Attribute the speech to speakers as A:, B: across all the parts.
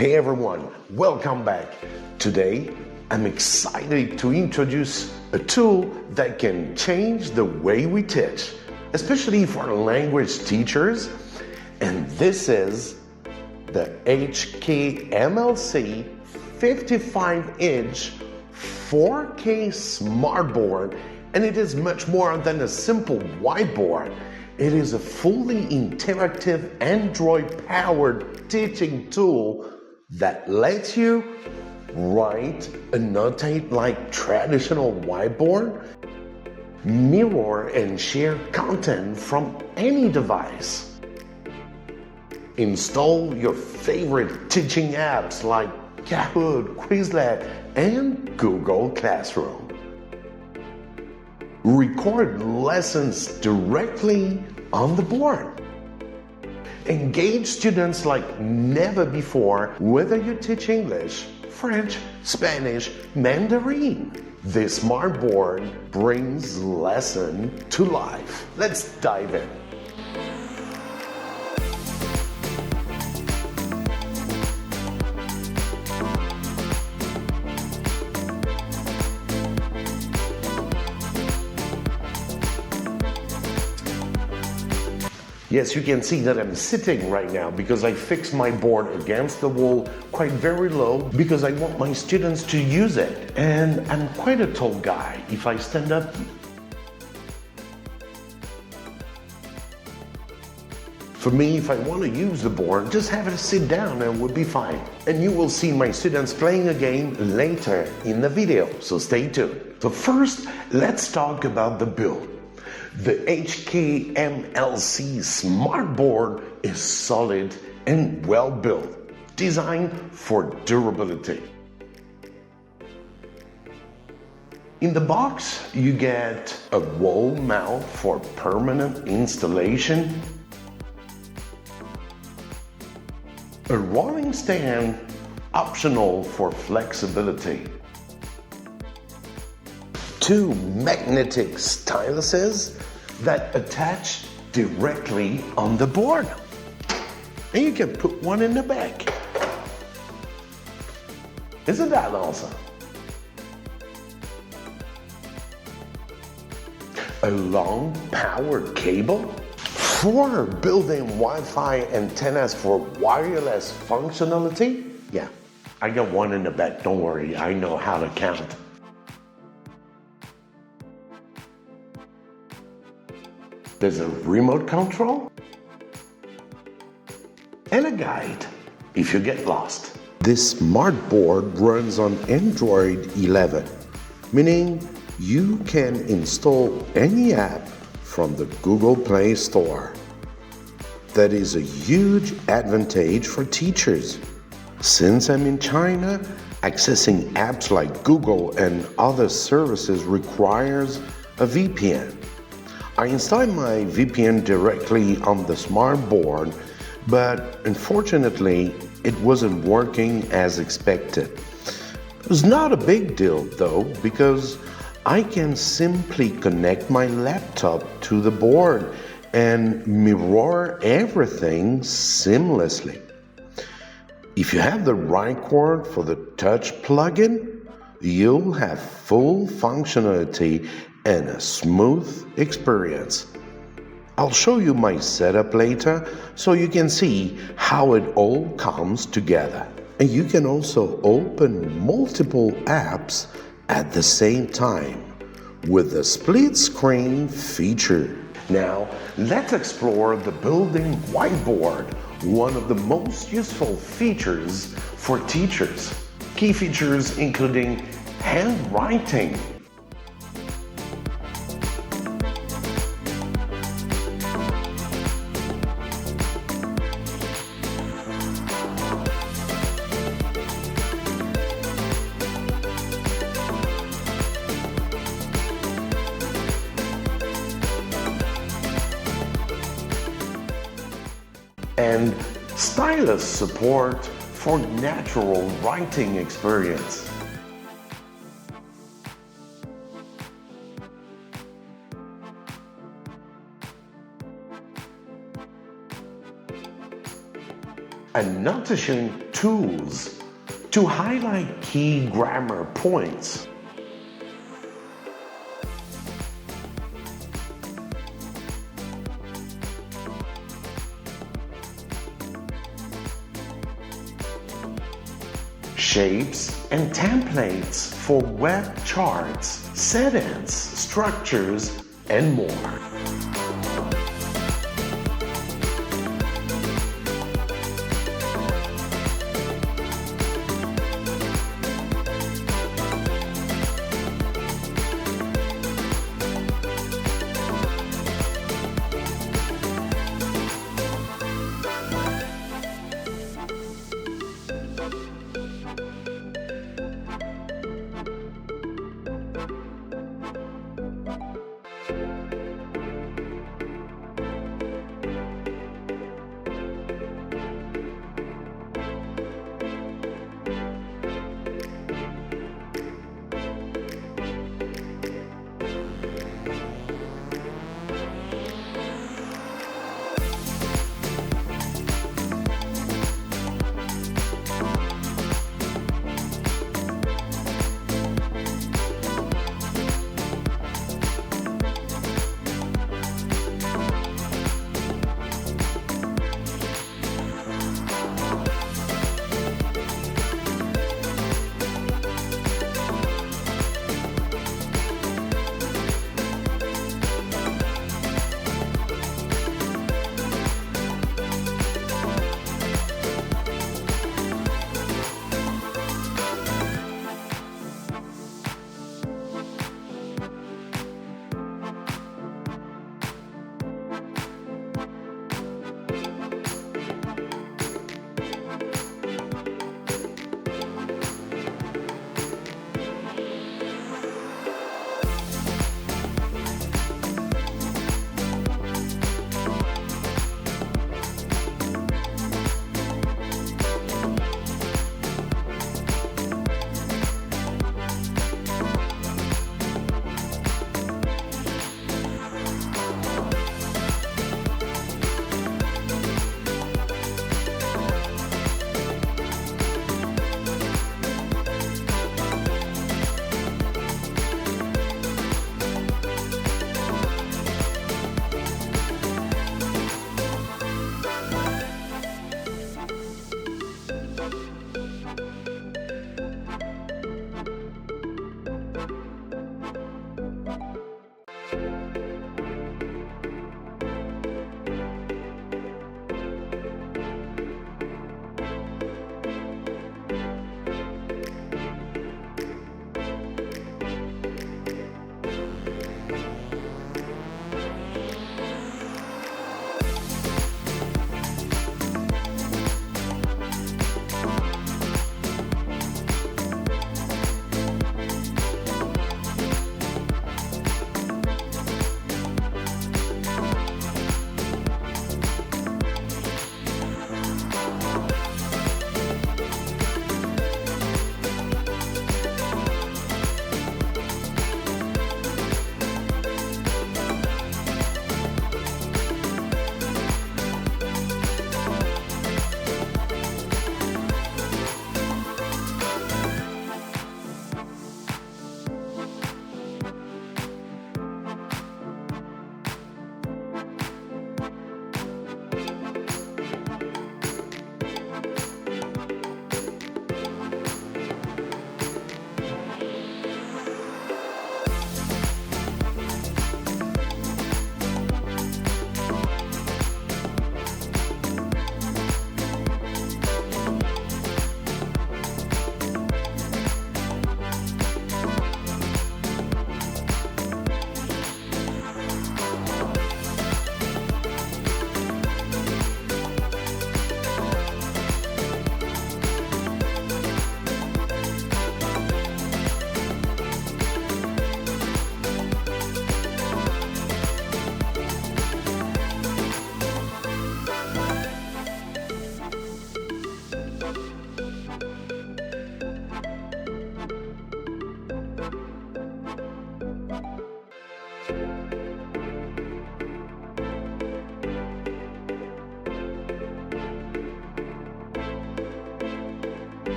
A: Hey everyone, welcome back. Today, I'm excited to introduce a tool that can change the way we teach, especially for language teachers. And this is the HKMLC 55-inch 4K smartboard, and it is much more than a simple whiteboard. It is a fully interactive Android-powered teaching tool that lets you write, annotate like traditional whiteboard, mirror and share content from any device. Install your favorite teaching apps like Kahoot, Quizlet, and Google Classroom. Record lessons directly on the board. Engage students like never before, whether you teach English, French, Spanish, Mandarin. This smartboard brings lesson to life. Let's dive in. Yes, you can see that I'm sitting right now because I fixed my board against the wall quite very low because I want my students to use it. And I'm quite a tall guy. If I stand up, for me, if I want to use the board, just have it sit down and we'll be fine. And you will see my students playing a game later in the video, so stay tuned. So first, let's talk about the build. The HKMLC smartboard is solid and well built, designed for durability. In the box, you get a wall mount for permanent installation, a rolling stand optional for flexibility, two magnetic styluses that attach directly on the board. And you can put one in the back. Isn't that awesome? A long powered cable, 4 built-in Wi-Fi antennas for wireless functionality. Yeah, I got one in the back, don't worry, I know how to count. There's a remote control and a guide if you get lost. This smartboard runs on Android 11, meaning you can install any app from the Google Play Store. That is a huge advantage for teachers. Since I'm in China, accessing apps like Google and other services requires a VPN. I installed my VPN directly on the smartboard, but unfortunately, it wasn't working as expected. It was not a big deal though, because I can simply connect my laptop to the board and mirror everything seamlessly. If you have the right cord for the touch plugin, you'll have full functionality and a smooth experience. I'll show you my setup later so you can see how it all comes together. And you can also open multiple apps at the same time with the split screen feature. Now, let's explore the built-in whiteboard, one of the most useful features for teachers. Key features including handwriting, and stylus support for natural writing experience. Annotation tools to highlight key grammar points. Shapes and templates for web charts, settings, structures, and more.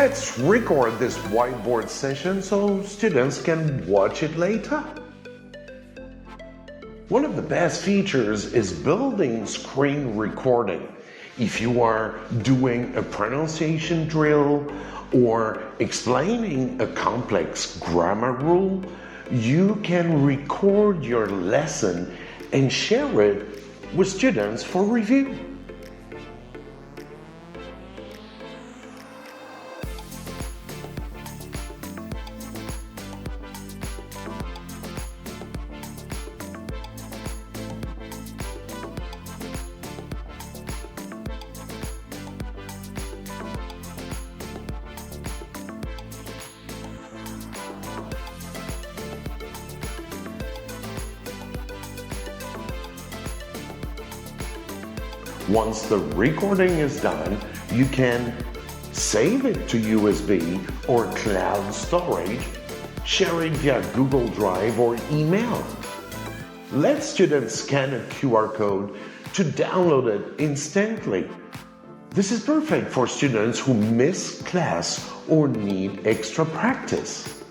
A: Let's record this whiteboard session so students can watch it later. One of the best features is built-in screen recording. If you are doing a pronunciation drill or explaining a complex grammar rule, you can record your lesson and share it with students for review. Once the recording is done, you can save it to USB or cloud storage, share it via Google Drive or email. Let students scan a QR code to download it instantly. This is perfect for students who miss class or need extra practice.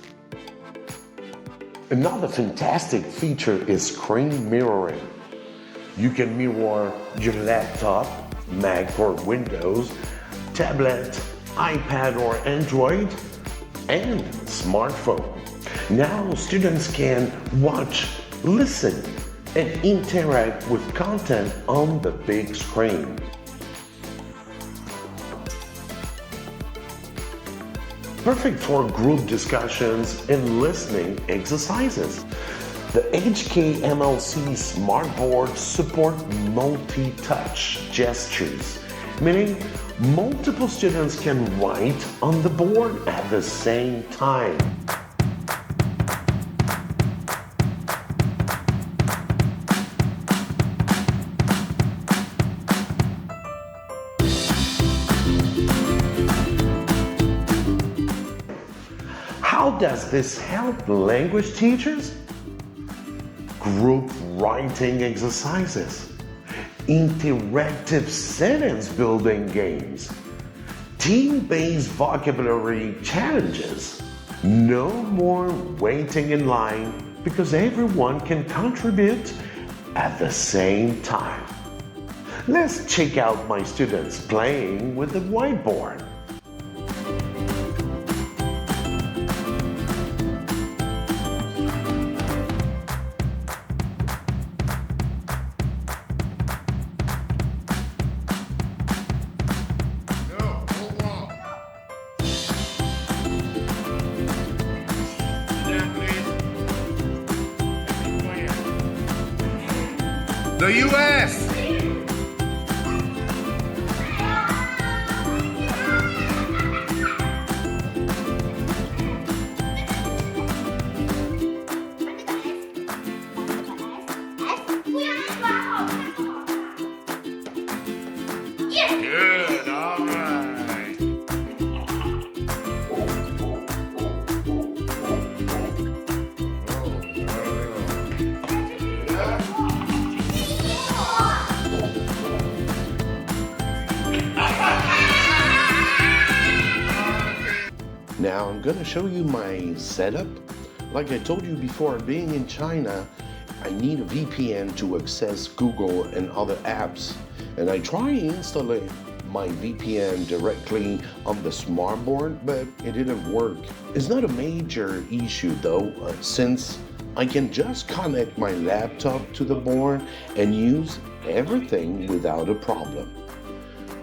A: Another fantastic feature is screen mirroring. You can mirror your laptop, Mac or Windows, tablet, iPad or Android, and smartphone. Now students can watch, listen, and interact with content on the big screen. Perfect for group discussions and listening exercises. The HKMLC Smartboard support multi-touch gestures, meaning multiple students can write on the board at the same time. How does this help language teachers? Group writing exercises, interactive sentence building games, team-based vocabulary challenges. No more waiting in line because everyone can contribute at the same time. Let's check out my students playing with the whiteboard.
B: The U.S. Good, all right.
A: Now I'm going to show you my setup. Like I told you before, being in China, I need a VPN to access Google and other apps. And I try installing my VPN directly on the smartboard, but it didn't work. It's not a major issue though, since I can just connect my laptop to the board and use everything without a problem.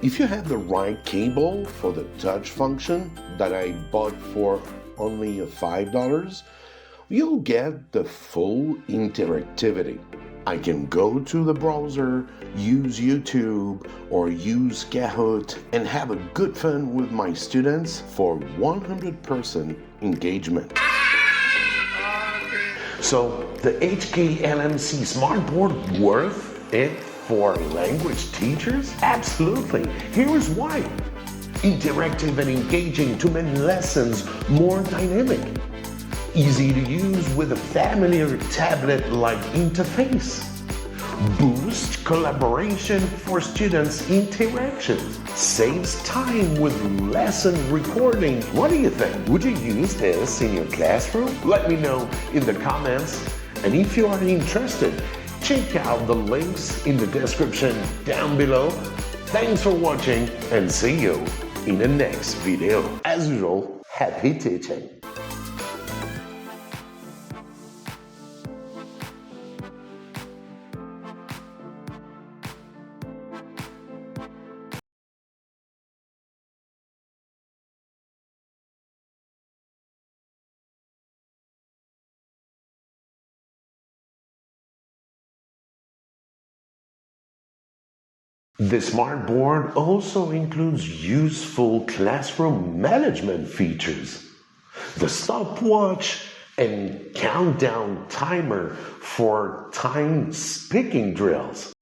A: If you have the right cable for the touch function that I bought for only $5, you'll get the full interactivity. I can go to the browser, use YouTube, or use Kahoot and have a good fun with my students for 100% engagement. So the HKMLC Smartboard worth it for language teachers? Absolutely. Here's why. Interactive and engaging to make lessons more dynamic. Easy to use with a familiar tablet-like interface. boosts collaboration for students' interactions, saves time with lesson recording. What do you think? Would you use this in your classroom? Let me know in the comments. And if you are interested, check out the links in the description down below. Thanks for watching and see you in the next video. As usual, happy teaching! The Smartboard also includes useful classroom management features. The stopwatch and countdown timer for time speaking drills.